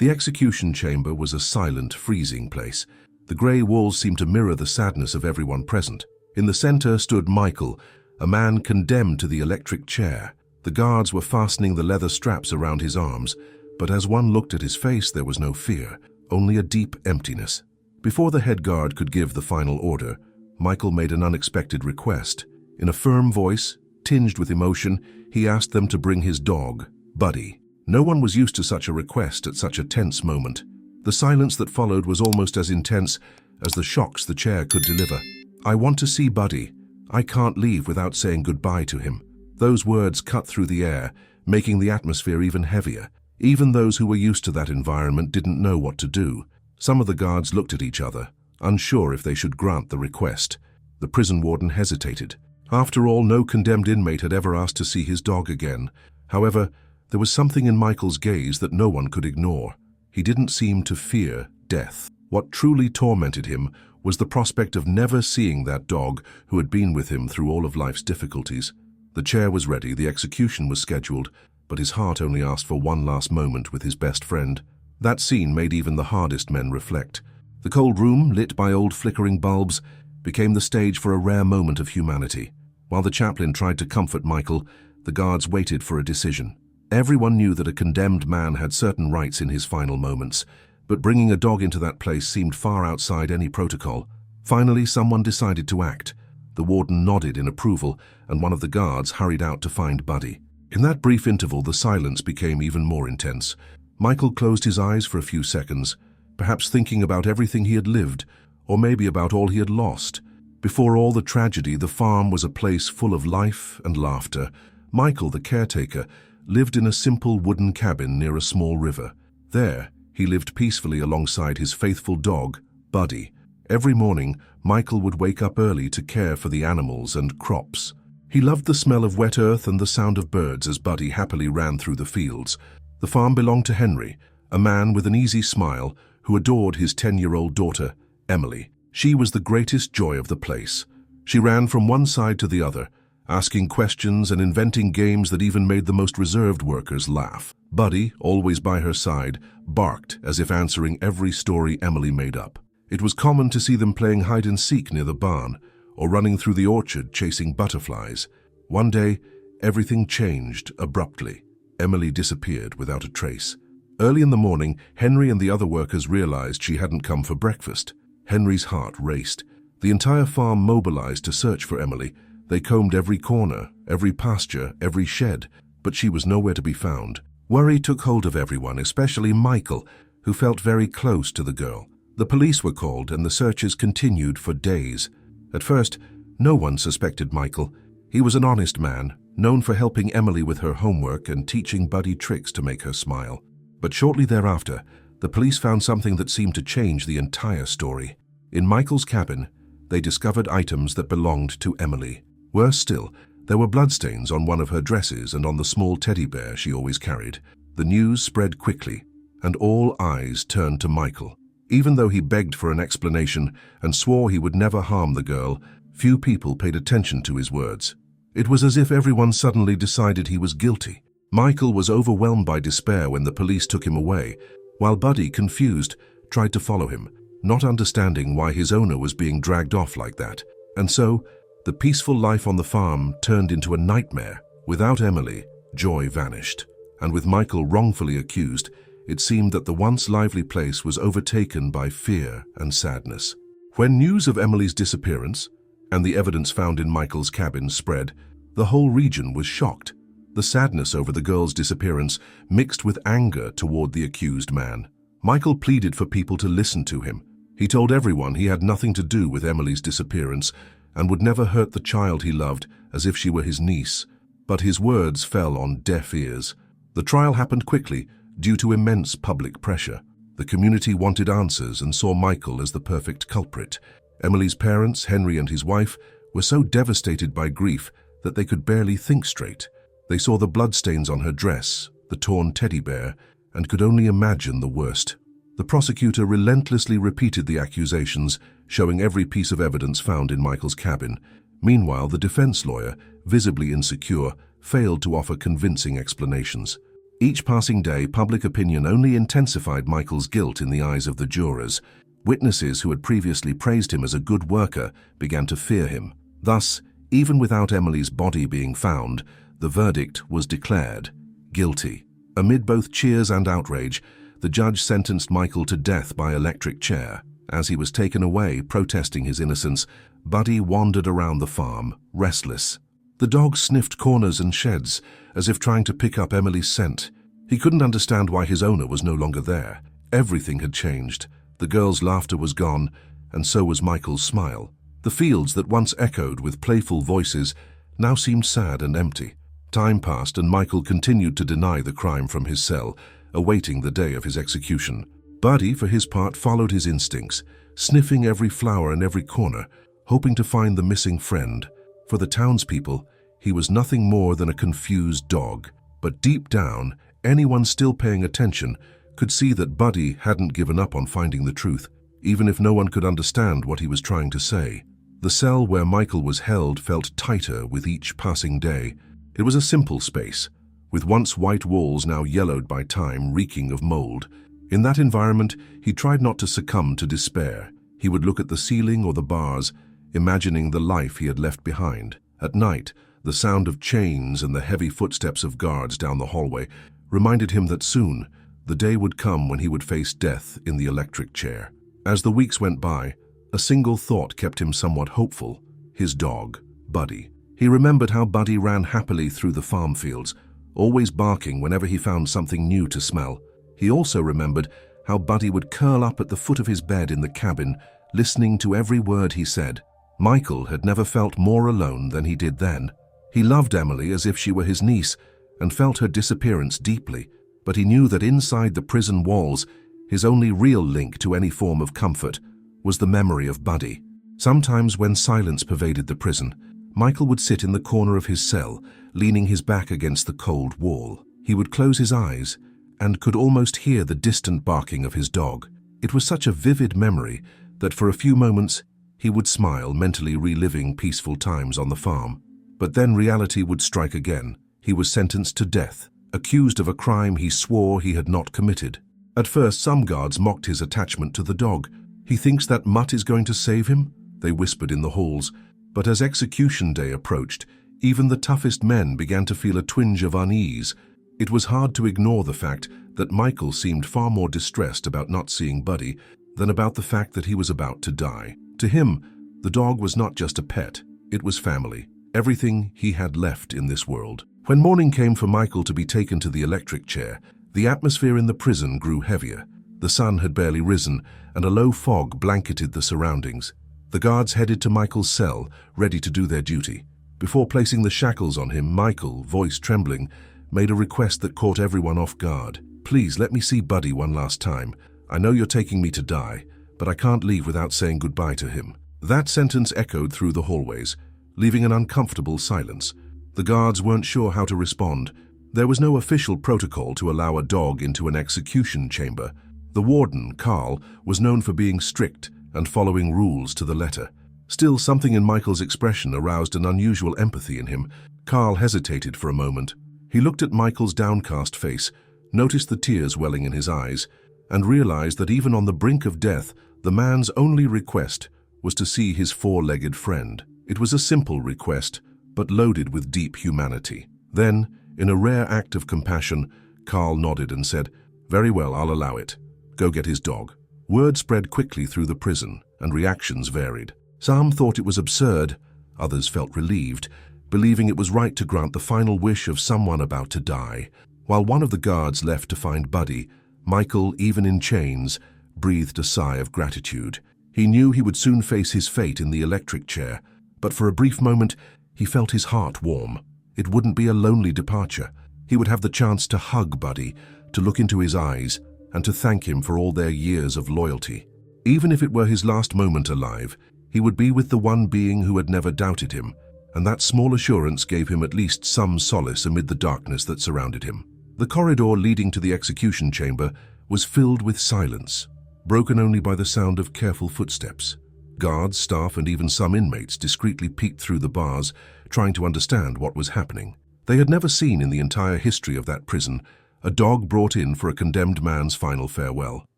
The execution chamber was a silent, freezing place. The grey walls seemed to mirror the sadness of everyone present. In the center stood Michael, a man condemned to the electric chair. The guards were fastening the leather straps around his arms, but as one looked at his face, there was no fear, only a deep emptiness. Before the head guard could give the final order, Michael made an unexpected request. In a firm voice, tinged with emotion, he asked them to bring his dog, Buddy. No one was used to such a request at such a tense moment. The silence that followed was almost as intense as the shocks the chair could deliver. "I want to see Buddy. I can't leave without saying goodbye to him." Those words cut through the air, making the atmosphere even heavier. Even those who were used to that environment didn't know what to do. Some of the guards looked at each other, unsure if they should grant the request. The prison warden hesitated. After all, no condemned inmate had ever asked to see his dog again. However, there was something in Michael's gaze that no one could ignore. He didn't seem to fear death. What truly tormented him was the prospect of never seeing that dog who had been with him through all of life's difficulties. The chair was ready, the execution was scheduled, but his heart only asked for one last moment with his best friend. That scene made even the hardest men reflect. The cold room, lit by old flickering bulbs, became the stage for a rare moment of humanity. While the chaplain tried to comfort Michael, the guards waited for a decision. Everyone knew that a condemned man had certain rights in his final moments, but bringing a dog into that place seemed far outside any protocol. Finally, someone decided to act. The warden nodded in approval, and one of the guards hurried out to find Buddy. In that brief interval, the silence became even more intense. Michael closed his eyes for a few seconds, perhaps thinking about everything he had lived, or maybe about all he had lost. Before all the tragedy, the farm was a place full of life and laughter. Michael, the caretaker, lived in a simple wooden cabin near a small river. There, he lived peacefully alongside his faithful dog, Buddy. Every morning, Michael would wake up early to care for the animals and crops. He loved the smell of wet earth and the sound of birds as Buddy happily ran through the fields. The farm belonged to Henry, a man with an easy smile who adored his 10-year-old daughter, Emily. She was the greatest joy of the place. She ran from one side to the other, asking questions and inventing games that even made the most reserved workers laugh. Buddy, always by her side, barked as if answering every story Emily made up. It was common to see them playing hide-and-seek near the barn, or running through the orchard chasing butterflies. One day, everything changed abruptly. Emily disappeared without a trace. Early in the morning, Henry and the other workers realized she hadn't come for breakfast. Henry's heart raced. The entire farm mobilized to search for Emily. They combed every corner, every pasture, every shed, but she was nowhere to be found. Worry took hold of everyone, especially Michael, who felt very close to the girl. The police were called and the searches continued for days. At first, no one suspected Michael. He was an honest man, known for helping Emily with her homework and teaching Buddy tricks to make her smile. But shortly thereafter, the police found something that seemed to change the entire story. In Michael's cabin, they discovered items that belonged to Emily. Worse still, there were bloodstains on one of her dresses and on the small teddy bear she always carried. The news spread quickly, and all eyes turned to Michael. Even though he begged for an explanation and swore he would never harm the girl, few people paid attention to his words. It was as if everyone suddenly decided he was guilty. Michael was overwhelmed by despair when the police took him away, while Buddy, confused, tried to follow him, not understanding why his owner was being dragged off like that. And so, the peaceful life on the farm turned into a nightmare. Without Emily, joy vanished. And with Michael wrongfully accused, it seemed that the once lively place was overtaken by fear and sadness. When news of Emily's disappearance and the evidence found in Michael's cabin spread, the whole region was shocked. The sadness over the girl's disappearance mixed with anger toward the accused man. Michael pleaded for people to listen to him. He told everyone he had nothing to do with Emily's disappearance and would never hurt the child he loved as if she were his niece. But his words fell on deaf ears. The trial happened quickly due to immense public pressure. The community wanted answers and saw Michael as the perfect culprit. Emily's parents, Henry and his wife, were so devastated by grief that they could barely think straight. They saw the bloodstains on her dress, the torn teddy bear, and could only imagine the worst. The prosecutor relentlessly repeated the accusations, showing every piece of evidence found in Michael's cabin. Meanwhile, the defense lawyer, visibly insecure, failed to offer convincing explanations. Each passing day, public opinion only intensified Michael's guilt in the eyes of the jurors. Witnesses who had previously praised him as a good worker began to fear him. Thus, even without Emily's body being found, the verdict was declared guilty. Amid both cheers and outrage, the judge sentenced Michael to death by electric chair. As he was taken away, protesting his innocence, Buddy wandered around the farm, restless. The dog sniffed corners and sheds, as if trying to pick up Emily's scent. He couldn't understand why his owner was no longer there. Everything had changed. The girl's laughter was gone, and so was Michael's smile. The fields that once echoed with playful voices now seemed sad and empty. Time passed, and Michael continued to deny the crime from his cell, awaiting the day of his execution. Buddy, for his part, followed his instincts, sniffing every flower and every corner, hoping to find the missing friend. For the townspeople, he was nothing more than a confused dog. But deep down, anyone still paying attention could see that Buddy hadn't given up on finding the truth, even if no one could understand what he was trying to say. The cell where Michael was held felt tighter with each passing day. It was a simple space, with once white walls now yellowed by time, reeking of mold. In that environment, he tried not to succumb to despair. He would look at the ceiling or the bars, imagining the life he had left behind. At night, the sound of chains and the heavy footsteps of guards down the hallway reminded him that soon, the day would come when he would face death in the electric chair. As the weeks went by, a single thought kept him somewhat hopeful: his dog, Buddy. He remembered how Buddy ran happily through the farm fields, always barking whenever he found something new to smell. He also remembered how Buddy would curl up at the foot of his bed in the cabin, listening to every word he said. Michael had never felt more alone than he did then. He loved Emily as if she were his niece and felt her disappearance deeply, but he knew that inside the prison walls, his only real link to any form of comfort was the memory of Buddy. Sometimes when silence pervaded the prison, Michael would sit in the corner of his cell, leaning his back against the cold wall. He would close his eyes and could almost hear the distant barking of his dog. It was such a vivid memory that for a few moments he would smile, mentally reliving peaceful times on the farm. But then reality would strike again. He was sentenced to death, accused of a crime he swore he had not committed. At first, some guards mocked his attachment to the dog. "He thinks that mutt is going to save him?" they whispered in the halls. But as execution day approached, even the toughest men began to feel a twinge of unease. It was hard to ignore the fact that Michael seemed far more distressed about not seeing Buddy than about the fact that he was about to die. To him, the dog was not just a pet, it was family, everything he had left in this world. When morning came for Michael to be taken to the electric chair, the atmosphere in the prison grew heavier. The sun had barely risen, and a low fog blanketed the surroundings. The guards headed to Michael's cell, ready to do their duty. Before placing the shackles on him, Michael, voice trembling, made a request that caught everyone off guard. "Please let me see Buddy one last time. I know you're taking me to die, but I can't leave without saying goodbye to him." That sentence echoed through the hallways, leaving an uncomfortable silence. The guards weren't sure how to respond. There was no official protocol to allow a dog into an execution chamber. The warden, Carl, was known for being strict and following rules to the letter. Still, something in Michael's expression aroused an unusual empathy in him. Carl hesitated for a moment. He looked at Michael's downcast face, noticed the tears welling in his eyes, and realized that even on the brink of death, the man's only request was to see his four-legged friend. It was a simple request, but loaded with deep humanity. Then, in a rare act of compassion, Carl nodded and said, "Very well, I'll allow it. Go get his dog." Word spread quickly through the prison, and reactions varied. Some thought it was absurd, others felt relieved, believing it was right to grant the final wish of someone about to die. While one of the guards left to find Buddy, Michael, even in chains, breathed a sigh of gratitude. He knew he would soon face his fate in the electric chair, but for a brief moment, he felt his heart warm. It wouldn't be a lonely departure. He would have the chance to hug Buddy, to look into his eyes, and to thank him for all their years of loyalty. Even if it were his last moment alive, he would be with the one being who had never doubted him, and that small assurance gave him at least some solace amid the darkness that surrounded him. The corridor leading to the execution chamber was filled with silence, broken only by the sound of careful footsteps. Guards, staff, and even some inmates discreetly peeked through the bars, trying to understand what was happening. They had never seen in the entire history of that prison a dog brought in for a condemned man's final farewell.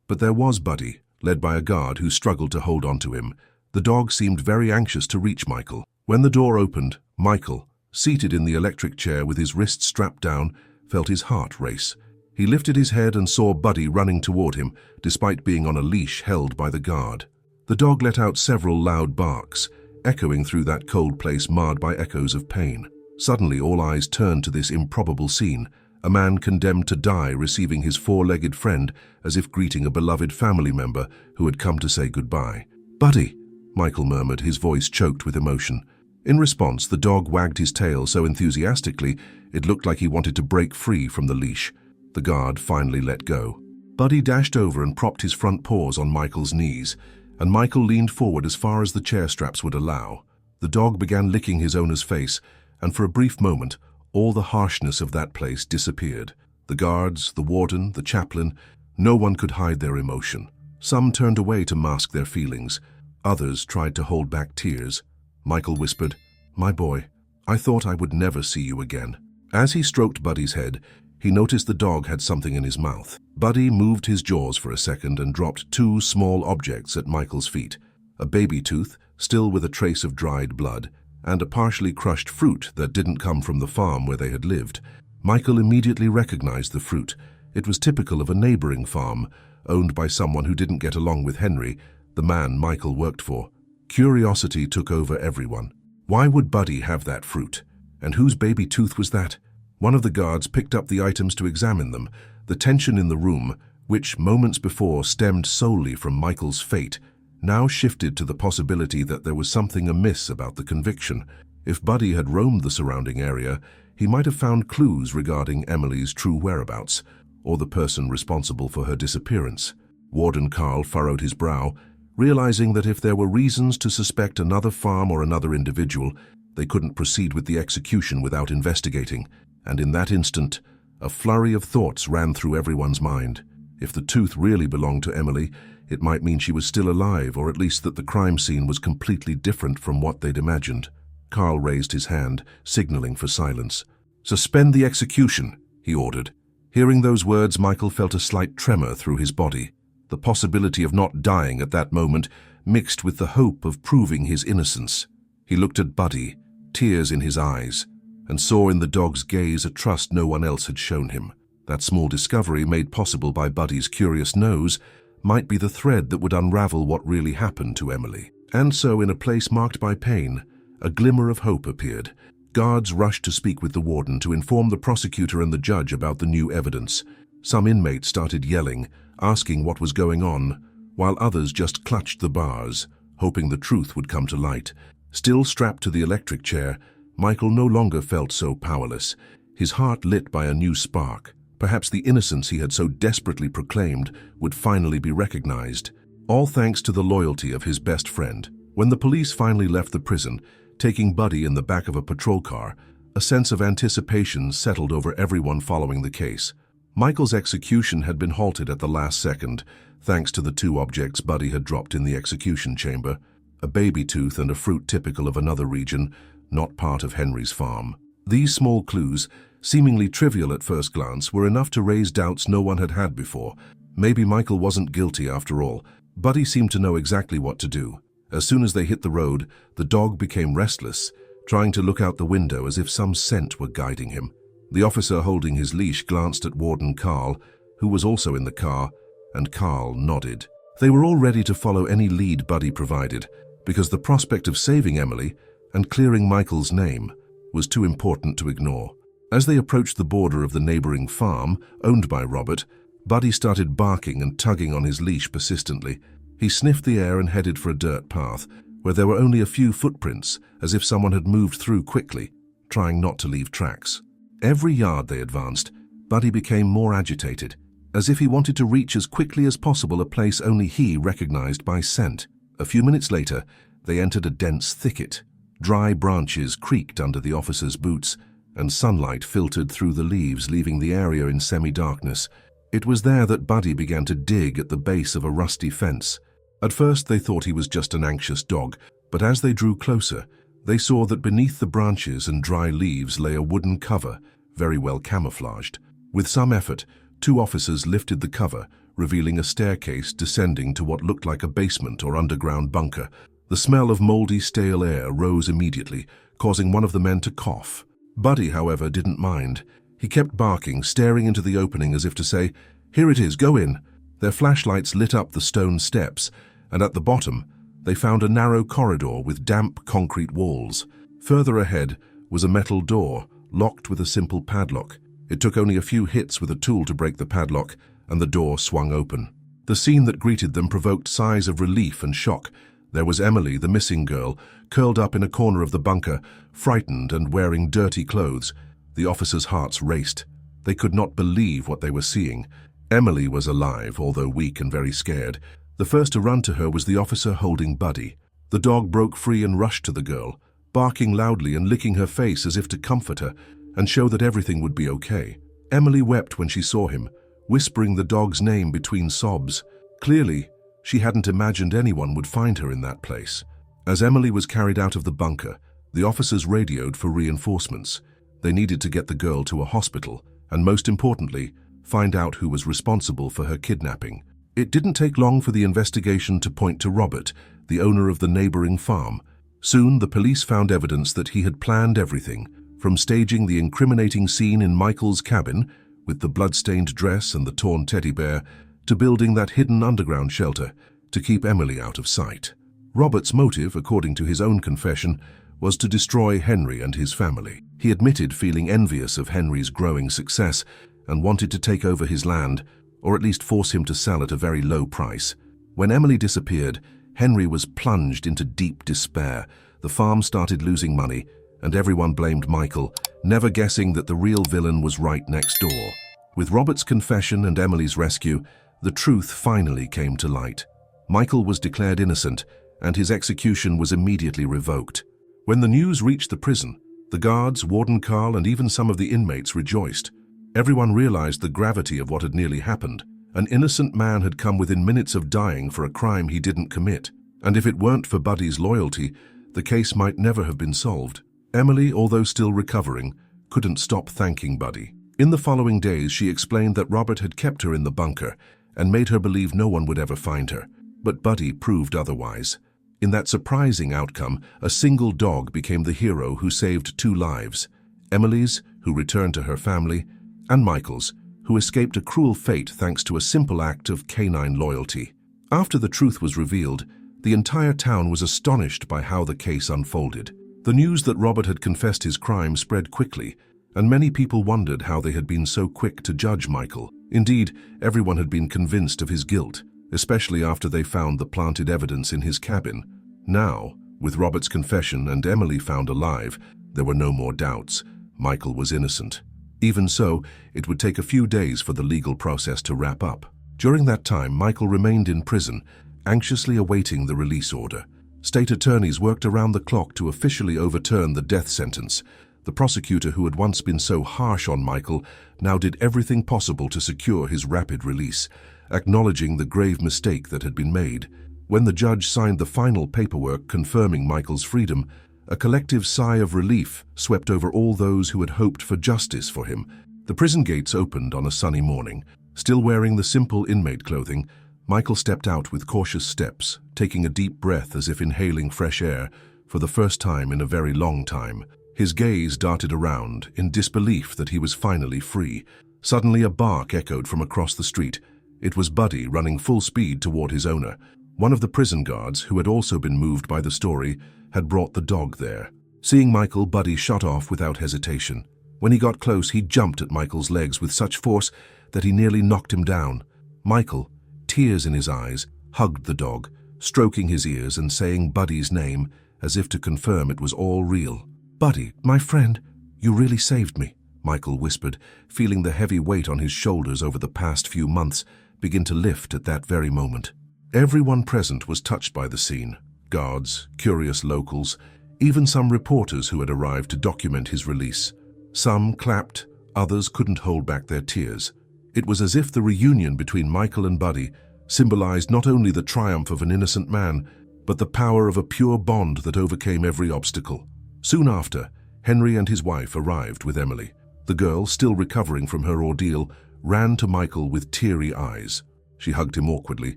But there was Buddy, led by a guard who struggled to hold on to him. The dog seemed very anxious to reach Michael. When the door opened, Michael, seated in the electric chair with his wrists strapped down, felt his heart race. He lifted his head and saw Buddy running toward him, despite being on a leash held by the guard. The dog let out several loud barks, echoing through that cold place marred by echoes of pain. Suddenly, all eyes turned to this improbable scene, a man condemned to die receiving his four-legged friend as if greeting a beloved family member who had come to say goodbye. "Buddy," Michael murmured, his voice choked with emotion. In response, the dog wagged his tail so enthusiastically it looked like he wanted to break free from the leash. The guard finally let go. Buddy dashed over and propped his front paws on Michael's knees, and Michael leaned forward as far as the chair straps would allow. The dog began licking his owner's face, and for a brief moment, all the harshness of that place disappeared. The guards, the warden, the chaplain, no one could hide their emotion. Some turned away to mask their feelings. Others tried to hold back tears. Michael whispered, "My boy, I thought I would never see you again." As he stroked Buddy's head, he noticed the dog had something in his mouth. Buddy moved his jaws for a second and dropped two small objects at Michael's feet, a baby tooth, still with a trace of dried blood, and a partially crushed fruit that didn't come from the farm where they had lived. Michael immediately recognized the fruit. It was typical of a neighboring farm, owned by someone who didn't get along with Henry, the man Michael worked for. Curiosity took over everyone. Why would Buddy have that fruit? And whose baby tooth was that? One of the guards picked up the items to examine them. The tension in the room, which moments before stemmed solely from Michael's fate, now shifted to the possibility that there was something amiss about the conviction. If Buddy had roamed the surrounding area, he might have found clues regarding Emily's true whereabouts, or the person responsible for her disappearance. Warden Carl furrowed his brow, realizing that if there were reasons to suspect another farm or another individual, they couldn't proceed with the execution without investigating. And in that instant, a flurry of thoughts ran through everyone's mind. If the tooth really belonged to Emily, it might mean she was still alive, or at least that the crime scene was completely different from what they'd imagined. Carl raised his hand, signaling for silence. "Suspend the execution," he ordered. Hearing those words, Michael felt a slight tremor through his body. The possibility of not dying at that moment mixed with the hope of proving his innocence. He looked at Buddy, tears in his eyes, and saw in the dog's gaze a trust no one else had shown him. That small discovery, made possible by Buddy's curious nose, might be the thread that would unravel what really happened to Emily. And so, in a place marked by pain, a glimmer of hope appeared. Guards rushed to speak with the warden to inform the prosecutor and the judge about the new evidence. Some inmates started yelling, asking what was going on, while others just clutched the bars, hoping the truth would come to light. Still strapped to the electric chair, Michael no longer felt so powerless, his heart lit by a new spark. Perhaps the innocence he had so desperately proclaimed would finally be recognized, all thanks to the loyalty of his best friend. When the police finally left the prison, taking Buddy in the back of a patrol car, a sense of anticipation settled over everyone following the case. Michael's execution had been halted at the last second, thanks to the two objects Buddy had dropped in the execution chamber, a baby tooth and a fruit typical of another region, not part of Henry's farm. These small clues, seemingly trivial at first glance, were enough to raise doubts no one had had before. Maybe Michael wasn't guilty after all. Buddy seemed to know exactly what to do. As soon as they hit the road, the dog became restless, trying to look out the window as if some scent were guiding him. The officer holding his leash glanced at Warden Carl, who was also in the car, and Carl nodded. They were all ready to follow any lead Buddy provided, because the prospect of saving Emily and clearing Michael's name was too important to ignore. As they approached the border of the neighboring farm, owned by Robert, Buddy started barking and tugging on his leash persistently. He sniffed the air and headed for a dirt path, where there were only a few footprints, as if someone had moved through quickly, trying not to leave tracks. Every yard they advanced, Buddy became more agitated, as if he wanted to reach as quickly as possible a place only he recognized by scent. A few minutes later, they entered a dense thicket. Dry branches creaked under the officer's boots, and sunlight filtered through the leaves, leaving the area in semi-darkness. It was there that Buddy began to dig at the base of a rusty fence. At first they thought he was just an anxious dog, but as they drew closer, they saw that beneath the branches and dry leaves lay a wooden cover, very well camouflaged. With some effort, 2 officers lifted the cover, revealing a staircase descending to what looked like a basement or underground bunker. The smell of moldy, stale air rose immediately, causing one of the men to cough. Buddy, however, didn't mind. He kept barking, staring into the opening as if to say, "Here it is, go in." Their flashlights lit up the stone steps, and at the bottom, they found a narrow corridor with damp concrete walls. Further ahead was a metal door, locked with a simple padlock. It took only a few hits with a tool to break the padlock, and the door swung open. The scene that greeted them provoked sighs of relief and shock. There was Emily, the missing girl, curled up in a corner of the bunker, frightened and wearing dirty clothes. The officers' hearts raced. They could not believe what they were seeing. Emily was alive, although weak and very scared. The first to run to her was the officer holding Buddy. The dog broke free and rushed to the girl, barking loudly and licking her face as if to comfort her and show that everything would be okay. Emily wept when she saw him, whispering the dog's name between sobs. Clearly, she hadn't imagined anyone would find her in that place. As Emily was carried out of the bunker, the officers radioed for reinforcements. They needed to get the girl to a hospital, and most importantly, find out who was responsible for her kidnapping. It didn't take long for the investigation to point to Robert, the owner of the neighboring farm. Soon, the police found evidence that he had planned everything, from staging the incriminating scene in Michael's cabin, with the blood-stained dress and the torn teddy bear, to building that hidden underground shelter to keep Emily out of sight. Robert's motive, according to his own confession, was to destroy Henry and his family. He admitted feeling envious of Henry's growing success and wanted to take over his land, or at least force him to sell at a very low price. When Emily disappeared, Henry was plunged into deep despair. The farm started losing money, and everyone blamed Michael, never guessing that the real villain was right next door. With Robert's confession and Emily's rescue, the truth finally came to light. Michael was declared innocent, and his execution was immediately revoked. When the news reached the prison, the guards, Warden Carl, and even some of the inmates rejoiced. Everyone realized the gravity of what had nearly happened. An innocent man had come within minutes of dying for a crime he didn't commit, and if it weren't for Buddy's loyalty, the case might never have been solved. Emily, although still recovering, couldn't stop thanking Buddy. In the following days, she explained that Robert had kept her in the bunker and made her believe no one would ever find her. But Buddy proved otherwise. In that surprising outcome, a single dog became the hero who saved 2 lives: Emily's, who returned to her family, and Michael's, who escaped a cruel fate thanks to a simple act of canine loyalty. After the truth was revealed, the entire town was astonished by how the case unfolded. The news that Robert had confessed his crime spread quickly, and many people wondered how they had been so quick to judge Michael. Indeed, everyone had been convinced of his guilt, especially after they found the planted evidence in his cabin. Now, with Robert's confession and Emily found alive, there were no more doubts. Michael was innocent. Even so, it would take a few days for the legal process to wrap up. During that time, Michael remained in prison, anxiously awaiting the release order. State attorneys worked around the clock to officially overturn the death sentence. The prosecutor who had once been so harsh on Michael now did everything possible to secure his rapid release, acknowledging the grave mistake that had been made. When the judge signed the final paperwork confirming Michael's freedom, a collective sigh of relief swept over all those who had hoped for justice for him. The prison gates opened on a sunny morning. Still wearing the simple inmate clothing, Michael stepped out with cautious steps, taking a deep breath as if inhaling fresh air for the first time in a very long time. His gaze darted around in disbelief that he was finally free. Suddenly a bark echoed from across the street. It was Buddy running full speed toward his owner. One of the prison guards, who had also been moved by the story, had brought the dog there. Seeing Michael, Buddy shot off without hesitation. When he got close, he jumped at Michael's legs with such force that he nearly knocked him down. Michael, tears in his eyes, hugged the dog, stroking his ears and saying Buddy's name as if to confirm it was all real. "Buddy, my friend, you really saved me," Michael whispered, feeling the heavy weight on his shoulders over the past few months begin to lift at that very moment. Everyone present was touched by the scene. Guards, curious locals, even some reporters who had arrived to document his release. Some clapped, others couldn't hold back their tears. It was as if the reunion between Michael and Buddy symbolized not only the triumph of an innocent man, but the power of a pure bond that overcame every obstacle. Soon after, Henry and his wife arrived with Emily. The girl, still recovering from her ordeal, ran to Michael with teary eyes. She hugged him awkwardly,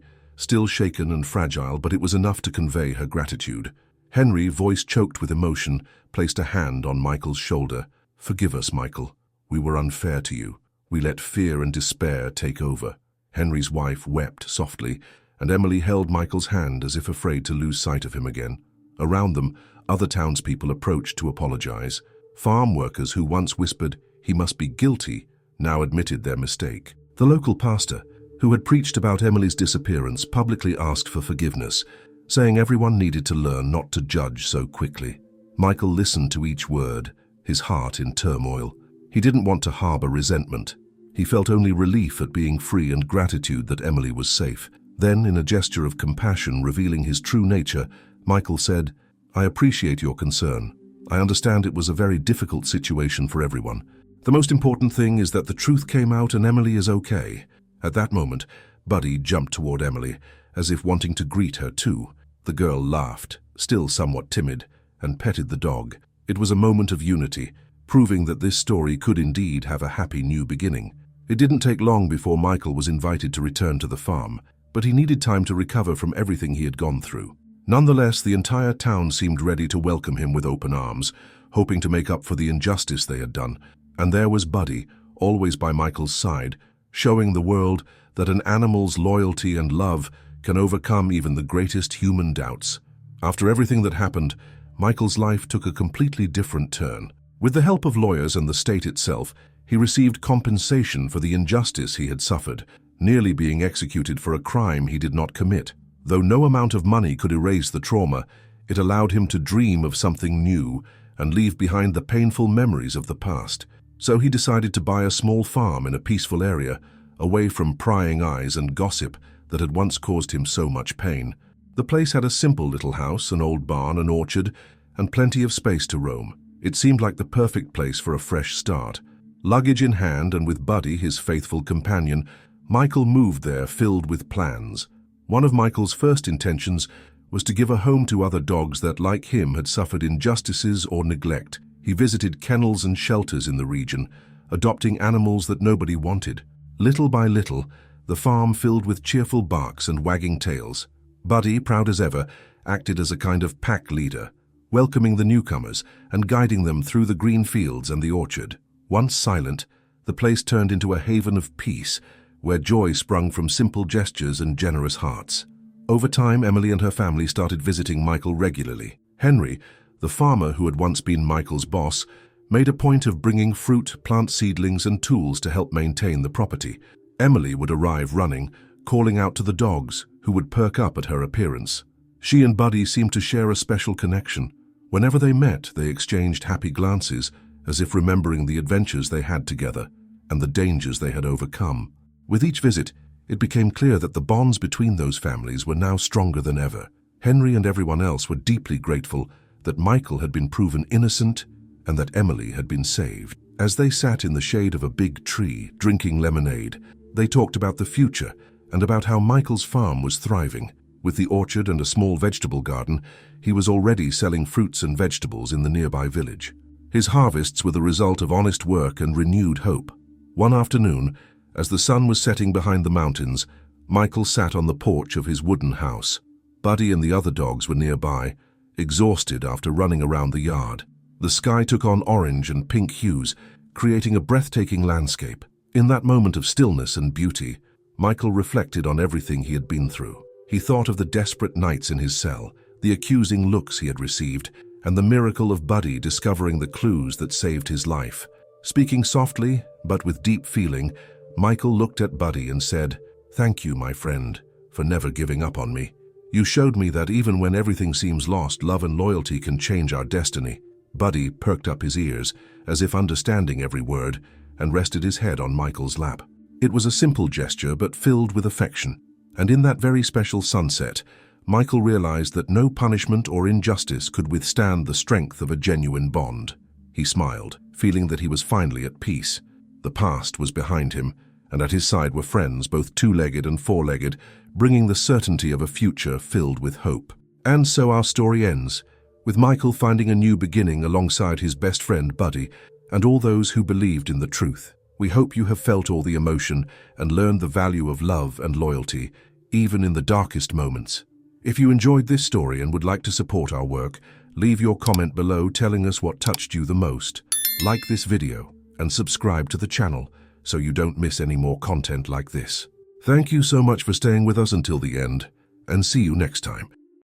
still shaken and fragile, but it was enough to convey her gratitude. Henry, voice choked with emotion, placed a hand on Michael's shoulder. "Forgive us, Michael. We were unfair to you. We let fear and despair take over." Henry's wife wept softly, and Emily held Michael's hand as if afraid to lose sight of him again. Around them, other townspeople approached to apologize. Farm workers who once whispered, "He must be guilty," now admitted their mistake. The local pastor, who had preached about Emily's disappearance, publicly asked for forgiveness, saying everyone needed to learn not to judge so quickly. Michael listened to each word, his heart in turmoil. He didn't want to harbor resentment. He felt only relief at being free and gratitude that Emily was safe. Then, in a gesture of compassion revealing his true nature, Michael said, "I appreciate your concern. I understand it was a very difficult situation for everyone. The most important thing is that the truth came out and Emily is okay." At that moment, Buddy jumped toward Emily, as if wanting to greet her too. The girl laughed, still somewhat timid, and petted the dog. It was a moment of unity, proving that this story could indeed have a happy new beginning. It didn't take long before Michael was invited to return to the farm, but he needed time to recover from everything he had gone through. Nonetheless, the entire town seemed ready to welcome him with open arms, hoping to make up for the injustice they had done. And there was Buddy, always by Michael's side, showing the world that an animal's loyalty and love can overcome even the greatest human doubts. After everything that happened, Michael's life took a completely different turn. With the help of lawyers and the state itself, he received compensation for the injustice he had suffered, nearly being executed for a crime he did not commit. Though no amount of money could erase the trauma, it allowed him to dream of something new and leave behind the painful memories of the past. So he decided to buy a small farm in a peaceful area, away from prying eyes and gossip that had once caused him so much pain. The place had a simple little house, an old barn, an orchard, and plenty of space to roam. It seemed like the perfect place for a fresh start. Luggage in hand and with Buddy, his faithful companion, Michael moved there filled with plans. One of Michael's first intentions was to give a home to other dogs that, like him, had suffered injustices or neglect. He visited kennels and shelters in the region, adopting animals that nobody wanted. Little by little, the farm filled with cheerful barks and wagging tails. Buddy, proud as ever, acted as a kind of pack leader, welcoming the newcomers and guiding them through the green fields and the orchard. Once silent, the place turned into a haven of peace, where joy sprung from simple gestures and generous hearts. Over time, Emily and her family started visiting Michael regularly. Henry, the farmer who had once been Michael's boss, made a point of bringing fruit, plant seedlings, and tools to help maintain the property. Emily would arrive running, calling out to the dogs, who would perk up at her appearance. She and Buddy seemed to share a special connection. Whenever they met, they exchanged happy glances, as if remembering the adventures they had together and the dangers they had overcome. With each visit, it became clear that the bonds between those families were now stronger than ever. Henry and everyone else were deeply grateful that Michael had been proven innocent and that Emily had been saved. As they sat in the shade of a big tree, drinking lemonade, they talked about the future and about how Michael's farm was thriving. With the orchard and a small vegetable garden, he was already selling fruits and vegetables in the nearby village. His harvests were the result of honest work and renewed hope. One afternoon, as the sun was setting behind the mountains, Michael sat on the porch of his wooden house. Buddy and the other dogs were nearby, exhausted after running around the yard. The sky took on orange and pink hues, creating a breathtaking landscape. In that moment of stillness and beauty, Michael reflected on everything he had been through. He thought of the desperate nights in his cell, the accusing looks he had received, and the miracle of Buddy discovering the clues that saved his life. Speaking softly, but with deep feeling, Michael looked at Buddy and said, "Thank you, my friend, for never giving up on me. You showed me that even when everything seems lost, love and loyalty can change our destiny." Buddy perked up his ears, as if understanding every word, and rested his head on Michael's lap. It was a simple gesture, but filled with affection. And in that very special sunset, Michael realized that no punishment or injustice could withstand the strength of a genuine bond. He smiled, feeling that he was finally at peace. The past was behind him, and at his side were friends, both two-legged and four-legged, bringing the certainty of a future filled with hope. And so our story ends, with Michael finding a new beginning alongside his best friend Buddy, and all those who believed in the truth. We hope you have felt all the emotion and learned the value of love and loyalty, even in the darkest moments. If you enjoyed this story and would like to support our work, leave your comment below telling us what touched you the most. Like this video and subscribe to the channel so you don't miss any more content like this. Thank you so much for staying with us until the end, and see you next time.